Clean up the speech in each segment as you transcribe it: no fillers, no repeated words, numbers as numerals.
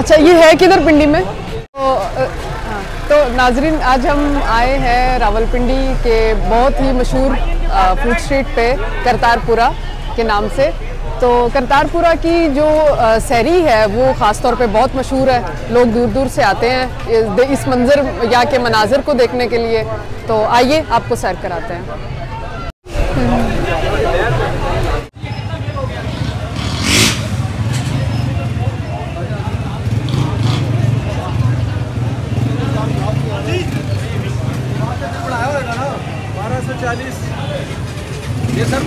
अच्छा, ये है किधर पिंडी में? तो नाजरीन, आज हम आए हैं रावलपिंडी के बहुत ही मशहूर फूड स्ट्रीट पे, करतारपुरा के नाम से। तो करतारपुरा की जो सहरी है वो ख़ास तौर पे बहुत मशहूर है। लोग दूर दूर से आते हैं इस मंज़र या के मनाज़र को देखने के लिए। तो आइए आपको सैर कराते हैं। ये सर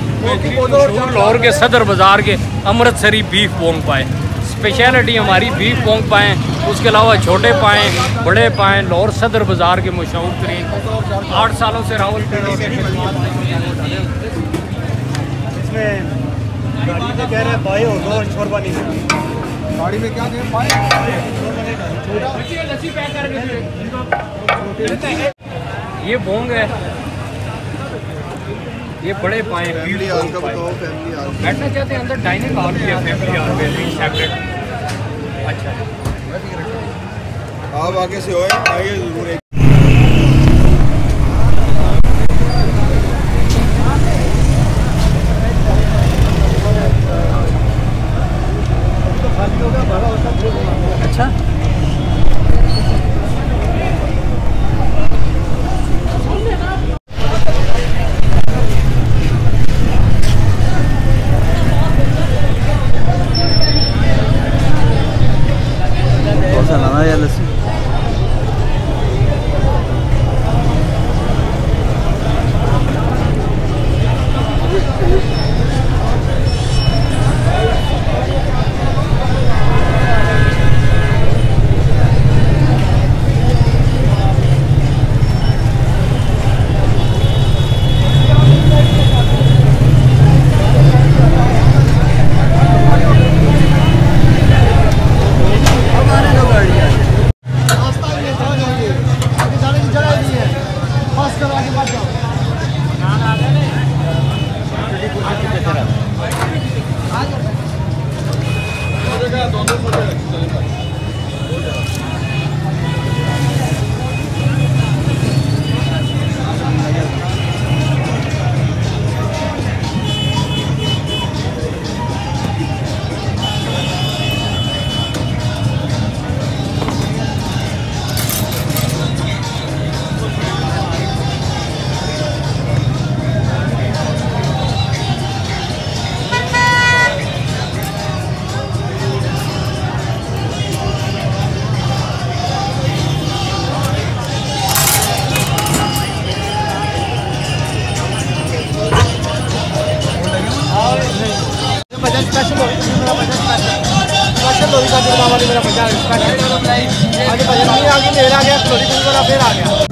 लाहौर के सदर बाज़ार के अमृतसरी बीफ पोंग पाए, स्पेशलिटी हमारी बीफ पोंग पाए। उसके अलावा छोटे पाए, बड़े पाए, लाहौर सदर बाज़ार के मशहूर तरीन। 8 सालों से रावलपिंडी के इसमें गाड़ी में कह रहे हैं बाई होगा और शोरबा नहीं होगा। गाड़ी में क्या कहें बाई? ये पोंग है, ये बड़े पाए फैमिली हाल का बताओ। फैमिली हाल बैठना चाहते हैं अंदर, डाइनिंग हॉल भी है फैमिली हाल में सेपरेट। अच्छा, आप आगे से होए आइए जरूर। अच्छा, मेरा गया फिर आ गया।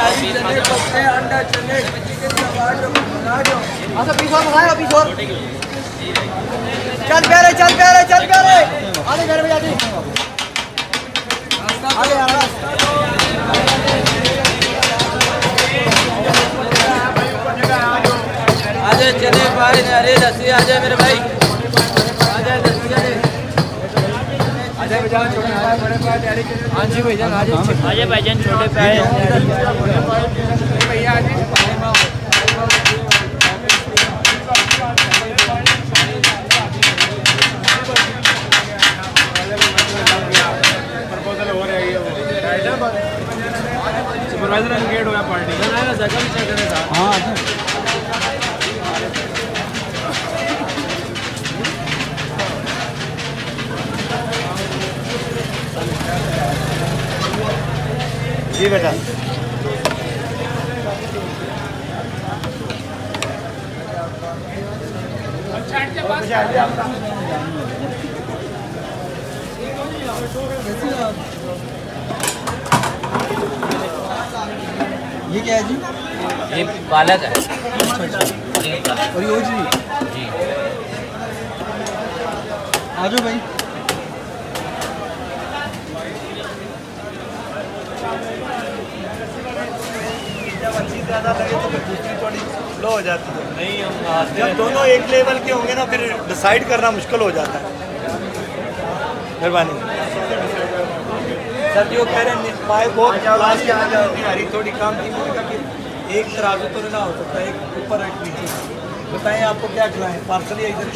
अंडा चने चिकन कबाब बना दो। अच्छा पीस और मंगाओ पीस और। चल प्यारे चल प्यारे चल प्यारे। आगे घर में जाती। आगे आ रहा। आजे चले भाई अरे लस्सी आजा मेरे भाई। आजा लस्सी आजा। आजा भाईजान छोटे भाई बड़े भाई तैयारी कर। हां जी भाईजान आजा भाईजान छोटे भाई भैया आजे। प्रपोजल हो रही है वो सुपरवाइजर एंगेज हो गया पार्टी ना जगह भी चेक करे था। हां जी बेटा ये क्या है जी? ये पालक है। और ये जी जी आ जाओ भाई। जब अच्छी ज़्यादा लगे तो फिर दूसरी थोड़ी लो हो जाती है। नहीं हम जब दोनों एक लेवल के होंगे ना फिर डिसाइड करना मुश्किल हो जाता है। मेहरबानी सर जो कह रहे हैं पाए बहुत लास्ट आ जाओ थोड़ी काम की एक तराजू तो ना हो सकता है एक ऊपर एक नीचे। बताएं आपको क्या खिलाएं पार्सल या इधर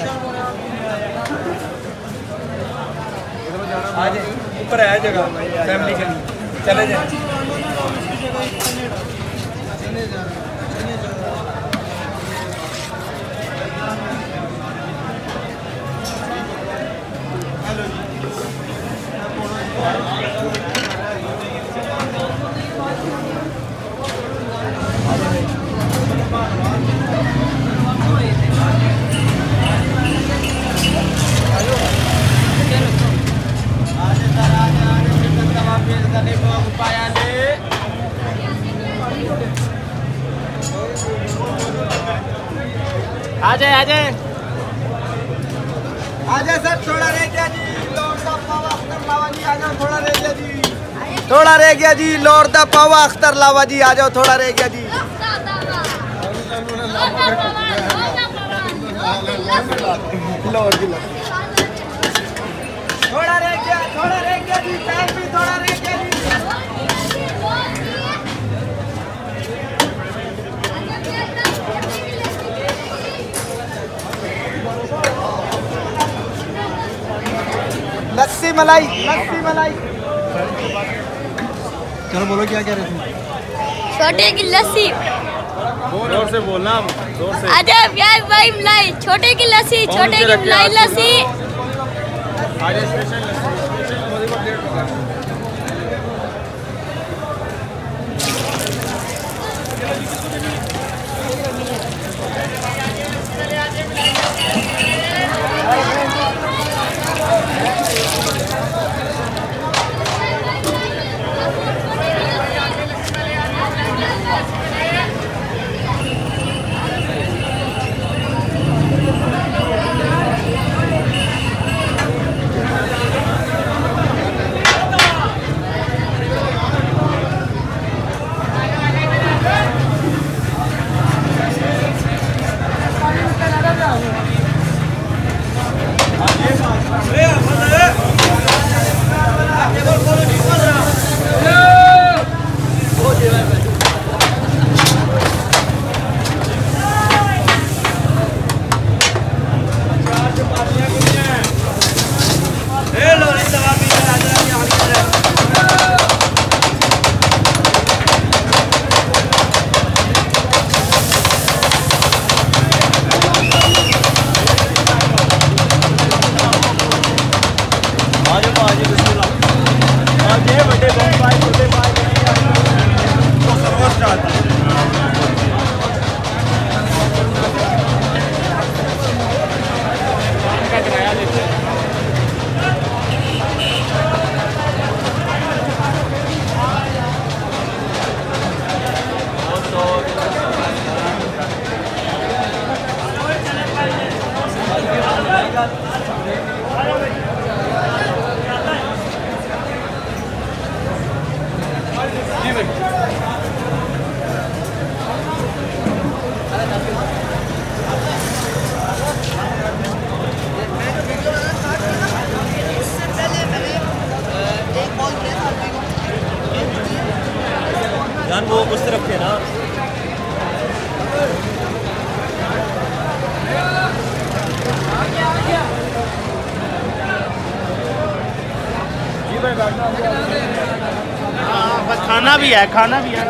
आ जाए ऊपर है जगह फैमिली के लिए चले जाए। आजा आजा आजा सर थोड़ा रह गया जी लॉर्ड दा पावा अख्तर लावा जी आ जाओ थोड़ा रह गया जी। थोड़ा रह गया जी लॉर्ड दा पावा अख्तर लावा जी आ जाओ थोड़ा रह गया जी। थोड़ा रह गया जी टाइम भी थोड़ा रह गया जी। लस्सी मलाई लस्सी मलाई। चलो बोलो क्या कह रहे थे? छोटे की लस्सी जोर से बोलना जोर से। आजा प्याज भाई मलाई छोटे की लस्सी छोटे की मलाई लस्सी। आज स्पेशल बस खाना भी है, खाना भी है।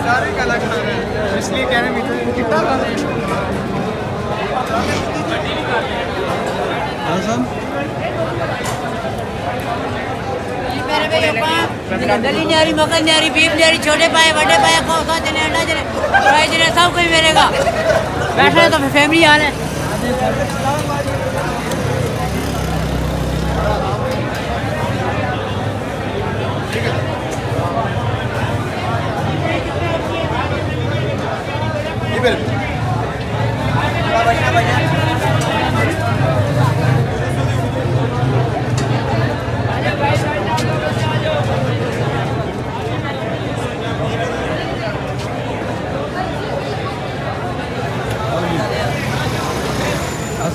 सारे काला खा रहे हैं, इसलिए कह रहे हैं कितना खा रहे हैं। दली न्यारी, मकई न्यारी, बीफ न्यारी, छोटे पाए, बड़े पाए, खो जने, अंडा जने, फ्राई जने, सब कुछ मिलेगा। बैठे तो फैमिली हाल है।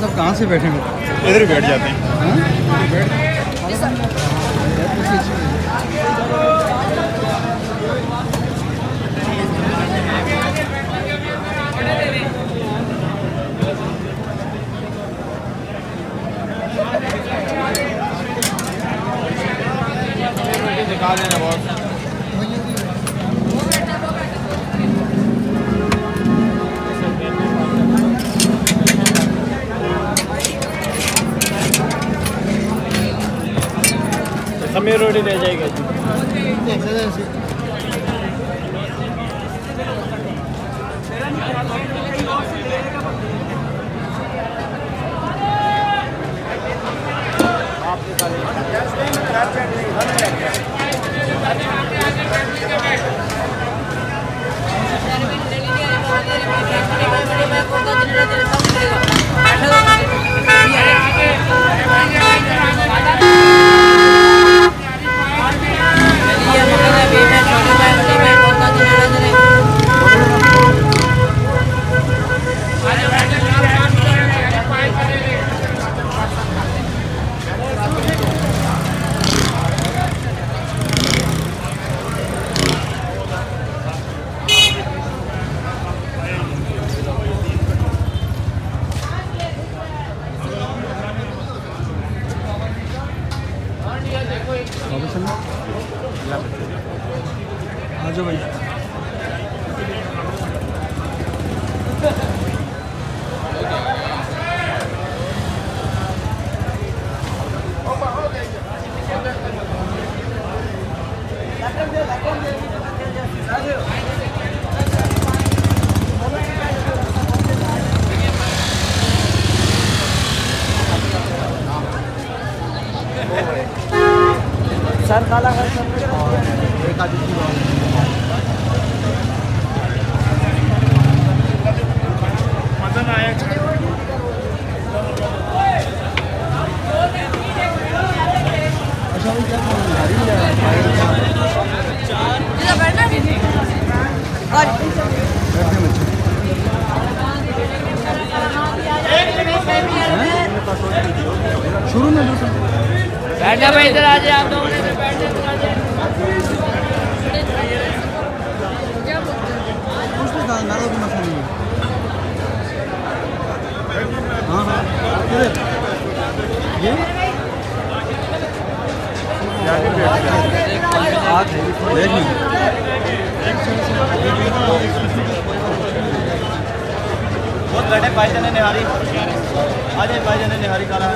सब कहाँ से बैठे हैं? इधर ही बैठ जाते हैं। दिखा देना बहुत। हमें रोटी ले जाएगा जी। आजो भाई। सर काला है सर, एक आदमी की बात मदन आया। अच्छा वो क्या गाड़ी ले रहा है? शुरू में बैठना भाई, इधर आ जाए आप लोग। हाँ हाँ ये बहुत बड़े भाईजान ने निहारी, आज भाईजान ने निहारी काला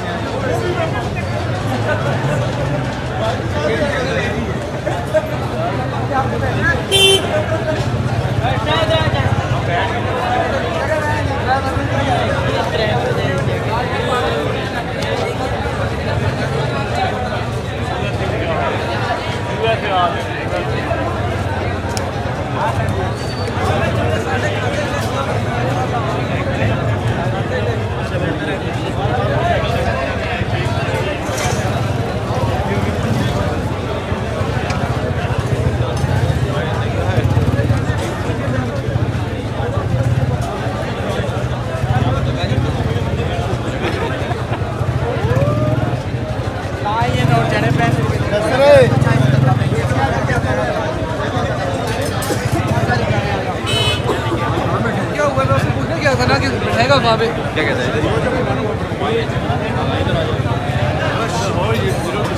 क्या कहते हैं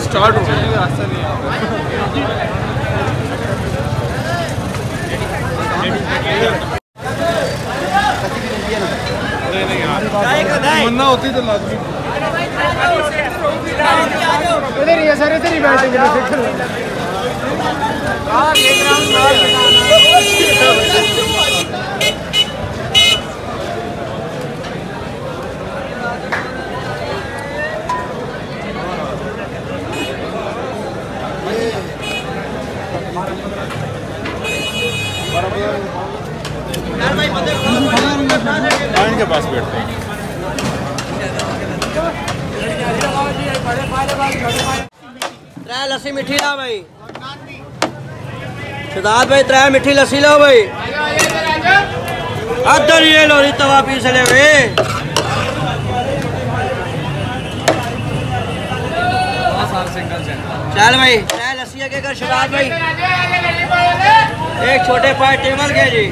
स्टार्ट हो गया रास्ता नहीं मन्ना होती तो लाजमी इधर ही है सर, इधर ही बैठेंगे। के पास बैठते हैं। लस्सी मिठी ला भाई, शहजाद भाई 3 मिठी लस्सी लो भाई। अदर ये लोरी तवा पीस ले वे। चल भाई 3 लस्सी आगे कर शहजाद भाई। एक छोटे पाए टेबल के जी।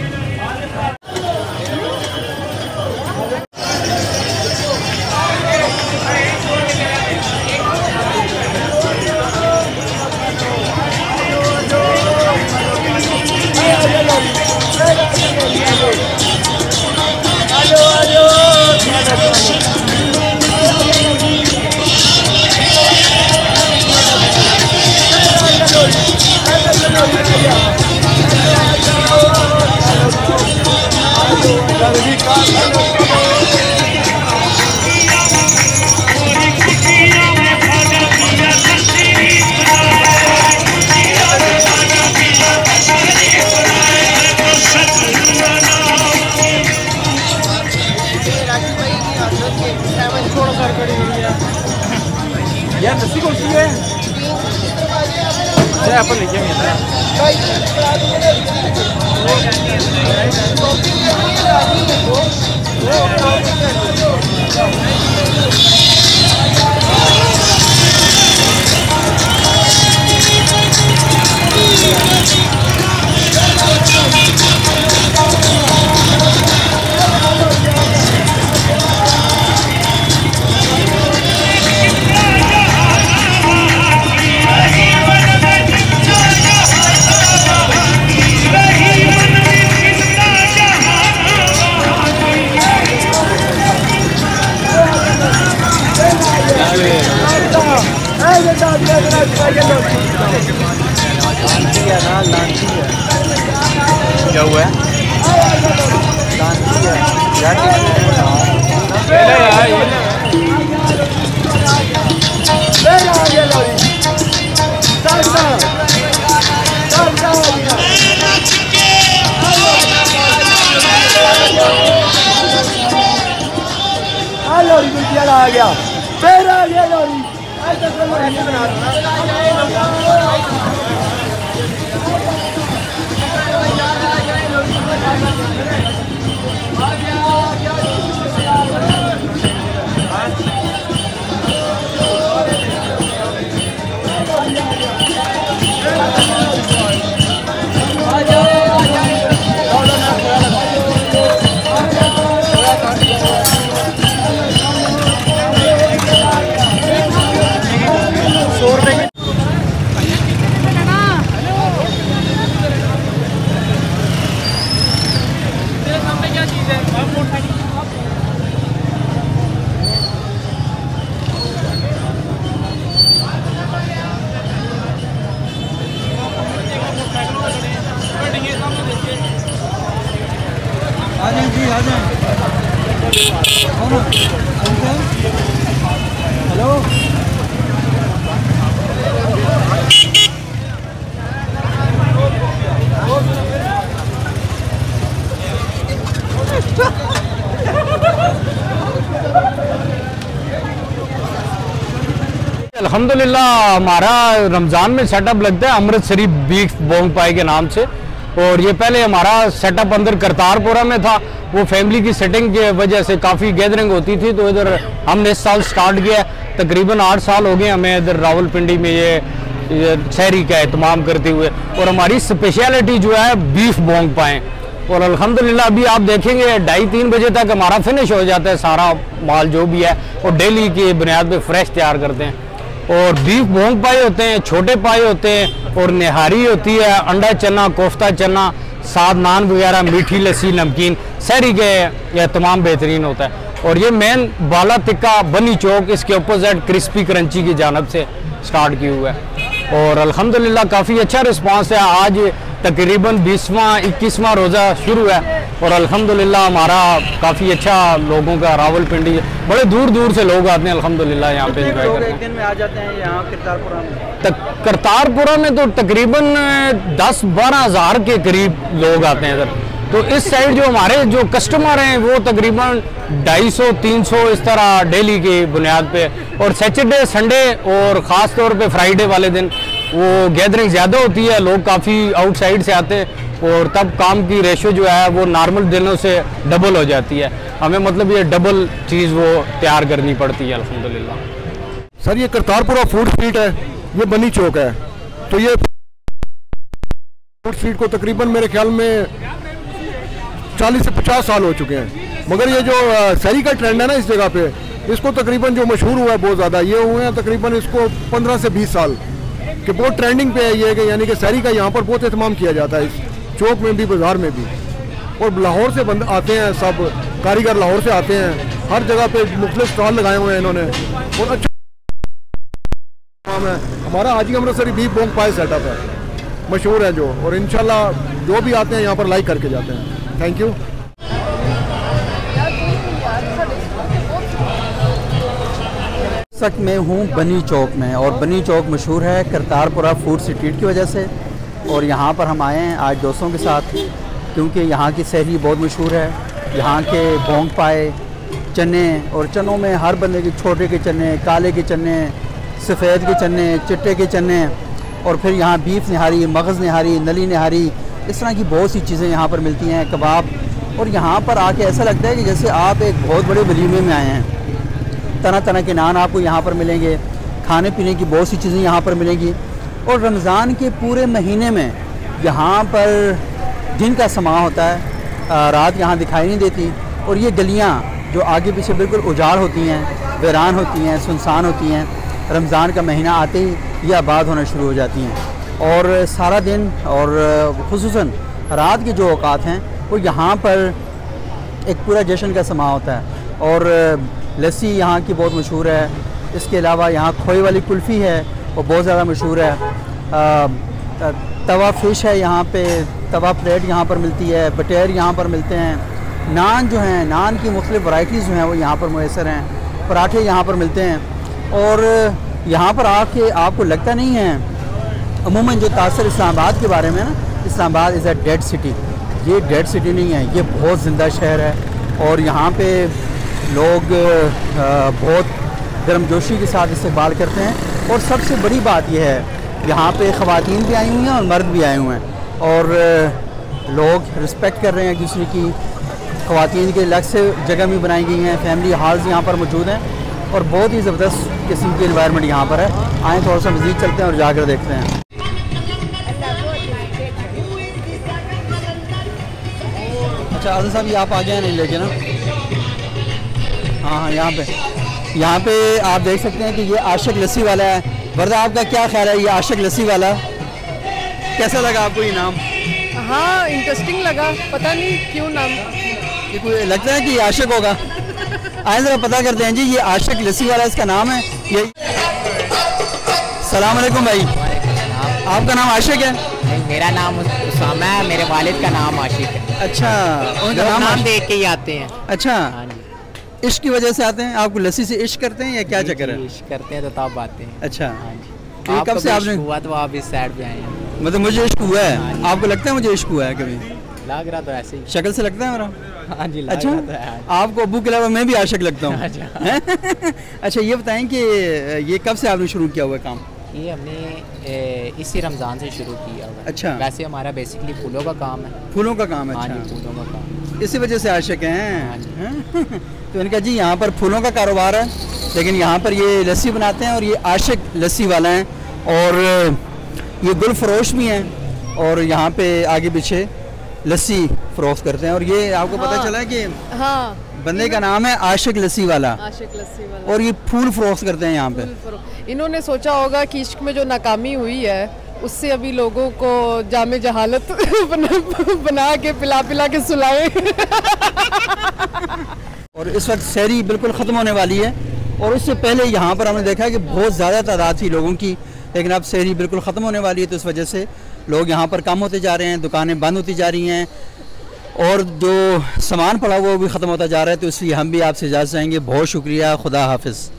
यार लस्सी कौन सी है? अरे अपन लिखेंगे क्या हुआ है? लोरी गुजिया आ गया, फिर आ गया लोरी। हेलो अल्हम्दुलिल्लाह हमारा रमज़ान में सेटअप लगता है अमृतसरी बीफ बोंग पाई के नाम से। और ये पहले हमारा सेटअप अंदर करतारपुरा में था, वो फैमिली की सेटिंग की वजह से काफ़ी गैदरिंग होती थी, तो इधर हमने इस साल स्टार्ट किया। तकरीबन 8 साल हो गए हमें इधर रावलपिंडी में ये शहरी का एहतमाम करते हुए। और हमारी स्पेशलिटी जो है बीफ बोंग पाए, और अल्हम्दुलिल्लाह अभी आप देखेंगे 2:30-3 बजे तक हमारा फिनिश हो जाता है सारा माल जो भी है, और डेली की बुनियाद पे फ्रेश तैयार करते हैं। और बीफ भोंग पाए होते हैं, छोटे पाए होते हैं, और निहारी होती है, अंडा चना, कोफ्ता चना, साथ नान वगैरह, मीठी लस्सी, नमकीन, सहरी के यह तमाम बेहतरीन होता है। और ये मेन बाला तिक्का बनी चौक इसके अपोजिट क्रिस्पी क्रंची की जानब से स्टार्ट की हुआ है, और अल्हम्दुलिल्लाह काफ़ी अच्छा रिस्पांस है। आज तकरीबन 20वां 21वां रोज़ा शुरू है, और अल्हम्दुलिल्लाह हमारा काफ़ी अच्छा लोगों का रावलपिंडी बड़े दूर दूर से लोग आते हैं अल्हम्दुलिल्लाह यहाँ पे एंजॉय करते हैं। एक दिन में आ जाते हैं यहाँ करतारपुरा में? करतारपुरा में तो तकरीबन 10-12 हज़ार के करीब लोग आते हैं इधर। तो इस साइड जो हमारे जो कस्टमर हैं वो तकरीबन 250-300 इस तरह डेली की बुनियाद पे, और सैटरडे संडे और ख़ास तौर पे फ्राइडे वाले दिन वो गैदरिंग ज़्यादा होती है, लोग काफ़ी आउटसाइड से आते हैं, और तब काम की रेशो जो है वो नॉर्मल दिनों से डबल हो जाती है। हमें मतलब ये डबल चीज़ वो तैयार करनी पड़ती है अल्हम्दुलिल्लाह। सर ये करतारपुरा फूड स्ट्रीट है, ये बनी चौक है, तो ये फूड स्ट्रीट को तकरीबन मेरे ख्याल में 40 से 50 साल हो चुके हैं। मगर ये जो सहरी का ट्रेंड है ना इस जगह पे, इसको तकरीबन जो मशहूर हुआ है बहुत ज़्यादा, ये हुए हैं तकरीबन इसको 15 से 20 साल कि बहुत ट्रेंडिंग पे है ये, कि यानी कि सहरी का यहाँ पर बहुत एहतमाम किया जाता है, इस चौक में भी, बाज़ार में भी। और लाहौर से बंद आते हैं, सब कारीगर लाहौर से आते हैं, हर जगह पे मुख्तलिफ स्टॉल लगाए हुए हैं इन्होंने, और अच्छा काम है। हमारा हाजी अमृतसरी बीफ बोंग पाए सेटअप है, मशहूर है जो, और इंशाल्लाह जो भी आते हैं यहाँ पर लाइक करके जाते हैं। Thank you. सक में हूँ बनी चौक में, और बनी चौक मशहूर है करतारपुरा फूड स्ट्रीट की वजह से, और यहाँ पर हम आए हैं आज दोस्तों के साथ, क्योंकि यहाँ की सहरी बहुत मशहूर है। यहाँ के भोंग पाए, चने, और चनों में हर बंदे के, छोटे के चने, काले के चने, सफ़ेद के चने, चिट्टे के चने, और फिर यहाँ बीफ निहारी, मगज़ निहारी, नली निहारी, इस तरह की बहुत सी चीज़ें यहाँ पर मिलती हैं, कबाब। और यहाँ पर आके ऐसा लगता है कि जैसे आप एक बहुत बड़े वलीमे में आए हैं। तरह तरह के नान आपको यहाँ पर मिलेंगे, खाने पीने की बहुत सी चीज़ें यहाँ पर मिलेंगी। और रमज़ान के पूरे महीने में यहाँ पर दिन का समा होता है, रात यहाँ दिखाई नहीं देती, और ये गलियाँ जो आगे पीछे बिल्कुल उजाड़ होती हैं, वीरान होती हैं, सुनसान होती हैं, रमज़ान का महीना आते ही ये आबाद होना शुरू हो जाती हैं। और सारा दिन और खुसूसन रात के जो औकात हैं वो यहाँ पर एक पूरा जश्न का समा होता है। और लस्सी यहाँ की बहुत मशहूर है। इसके अलावा यहाँ खोए वाली कुल्फ़ी है, वो बहुत ज़्यादा मशहूर है। तवा फ़िश है यहाँ पे, तवा प्लेट यहाँ पर मिलती है, बटेर यहाँ पर मिलते हैं। नान जो हैं, नान की मुख्तलिफ़ वैराइटीज़ जो हैं वो यहाँ पर मुयसर हैं। पराठे यहाँ पर मिलते हैं। और यहाँ पर आके आपको लगता नहीं है, अमूमन जो तासर इस्लामाबाद के बारे में ना, Islamabad is a dead city, ये डेड सिटी नहीं है, ये बहुत ज़िंदा शहर है। और यहाँ पे लोग बहुत गर्मजोशी के साथ इस्तेमाल करते हैं। और सबसे बड़ी बात यह है, यहाँ पे ख़वातीन भी आई हुई हैं और मर्द भी आए हुए हैं, और लोग रिस्पेक्ट कर रहे हैं एक दूसरे की। ख़वातीन के अलग से जगह भी बनाई गई हैं, फैमिली हॉल्स यहाँ पर मौजूद हैं, और बहुत ही ज़बरदस्त किस्म की एनवायरनमेंट यहाँ पर है। आए थोड़ा सा मज़ीद चलते हैं और जाकर देखते हैं। अच्छा आज़म साहब, ये आप आ गए नहीं लेके ना? हाँ, यहाँ पे आप देख सकते हैं कि ये आशिक लस्सी वाला है। वर्दा, आपका क्या ख्याल है ये आशिक लस्सी वाला, कैसा लगा आपको ये नाम? हाँ, इंटरेस्टिंग लगा, पता नहीं क्यों नाम, ये कोई लगता है कि ये आशिक होगा। आए ज़रा पता करते हैं जी, ये आशिक लस्सी वाला इसका नाम है। ये सलाम अलैकुम भाई, आपका नाम आशिक है? मेरा नाम उसामा है, मेरे वालिद का नाम आशिक है। अच्छा, उनका नाम देख के ही आते हैं। अच्छा, हाँ जी। इश्क की वजह से आते हैं? आपको लस्सी से इश्क करते हैं या क्या चक्कर है? इश्क करते हैं तो तब आते हैं। अच्छा, हाँ जी। तो कब से आपने हुआ तो आप इस साइड पे आए हैं? मतलब मुझे इश्क हुआ है? आपको लगता है मुझे इश्क हुआ है कभी? लग रहा तो ऐसे ही, शक्ल से लगता है मेरा। हाँ जी। अच्छा, तो है। आपको अब्बू के अलावा मैं भी आशिक लगता हूँ। अच्छा, ये बताएं कि ये कब से आपने शुरू किया हुआ काम? ये हमने इसी रमज़ान से शुरू किया हुआ है। अच्छा, वैसे हमारा बेसिकली फूलों का काम है। फूलों का काम है? हाँ अच्छा, जी, फूलों का काम, इसी वजह से आशिक हैं। हाँ तो इनका जी यहाँ पर फूलों का कारोबार है, लेकिन यहाँ पर ये लस्सी बनाते हैं, और ये आशिक लस्सी वाला हैं, और ये गुल फरोश भी हैं। और यहाँ पे आगे पीछे लस्सी फ़रोख्त करते हैं। और ये आपको पता चला है कि हाँ, बंदे का नाम है आशिक लस्सी वाला, आशिक लस्सी वाला। और ये फूल फ़रोख्त करते हैं यहाँ पे। इन्होंने सोचा होगा कि इश्क में जो नाकामी हुई है उससे अभी लोगों को जामे जहालत बना के पिला के सुलाए। और इस वक्त सहरी बिल्कुल ख़त्म होने वाली है, और उससे पहले यहाँ पर हमने देखा कि बहुत ज़्यादा तादाद थी लोगों की, लेकिन अब सहरी बिल्कुल ख़त्म होने वाली है, तो इस वजह से लोग यहाँ पर कम होते जा रहे हैं, दुकानें बंद होती जा रही हैं, और जो सामान पड़ा हुआ वो भी ख़त्म होता जा रहा है। तो इसलिए हम भी आपसे इजाज़त चाहेंगे। बहुत शुक्रिया, खुदा हाफिज़।